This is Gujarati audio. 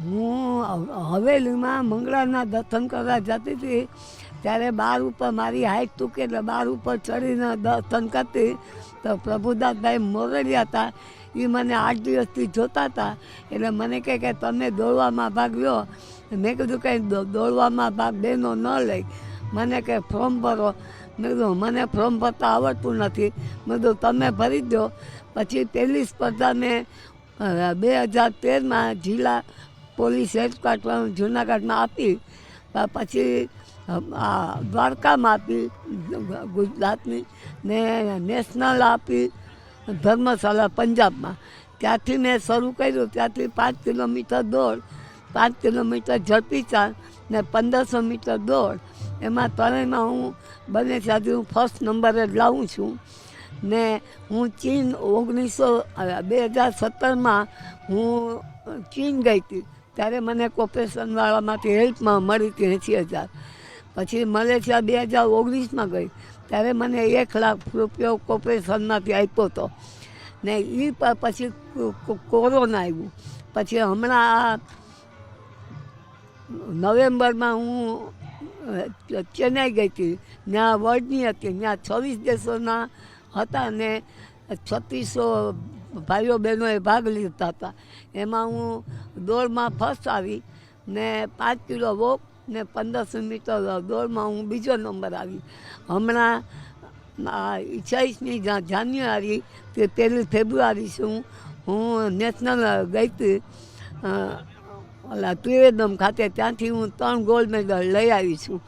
હું હવેલીમાં મંગળાના દર્શન કરવા જતી હતી ત્યારે બાર ઉપર મારી હાઈટ તૂકે એટલે બાર ઉપર ચડીને દર્શન કરતી તો પ્રભુદાસભાઈ મોરડિયા હતા એ મને 8 દિવસથી જોતા હતા એટલે મને કહે કે તમે દોડવામાં ભાગ લ્યો. મેં કીધું કંઈ દોડવામાં ભાગ બેનો ન લઈ. મને કે ફોર્મ ભરો. મેં કીધું મને ફોર્મ ભરતા આવડતું નથી. મેં કીધું તમે ભરી દો. પછી પહેલી સ્પર્ધા મેં 2013માં જિલ્લા પોલીસ હેડક્વાર્ટર જૂનાગઢમાં આપી. પછી દ્વારકામાં આપી ગુજરાતની ને નેશનલ આપી ધર્મશાળા પંજાબમાં. ત્યાંથી મેં શરૂ કર્યું. ત્યાંથી 5 કિલોમીટર દોડ, 5 કિલોમીટર ઝડપી ચાલ ને 1500 મીટર દોડ. એમાં ત્રણેયમાં હું બને ત્યાં હું ફર્સ્ટ નંબરે જ લાવું છું. ને હું ચીન 2017માં હું ચીન ગઈ હતી ત્યારે મને કોર્પોરેશનવાળામાંથી હેલ્પમાં મળી હતી 80,000. પછી મલેશિયા 2019માં ગઈ ત્યારે મને 1 લાખ રૂપિયા કોર્પોરેશનમાંથી આપ્યો હતો. ને એ પછી કોરોના આવ્યું. પછી હમણાં નવેમ્બરમાં હું ચેન્નાઈ ગઈ હતી. ત્યાં વર્લ્ડની હતી. ત્યાં 26 દેશોના હતા ને 3600 ભાઈઓ બહેનોએ ભાગ લીધા હતા. એમાં હું દોડમાં ફર્સ્ટ આવી ને 5 કિલો વોક ને 1500 મીટર દોડમાં હું બીજો નંબર આવી. હમણાં 26મી જાન્યુઆરી તે 1 ફેબ્રુઆરી હું નેશનલ ગઈ હતી ત્રિવેન્દ્રમ ખાતે. ત્યાંથી હું 3 ગોલ્ડ મેડલ લઈ આવી છું.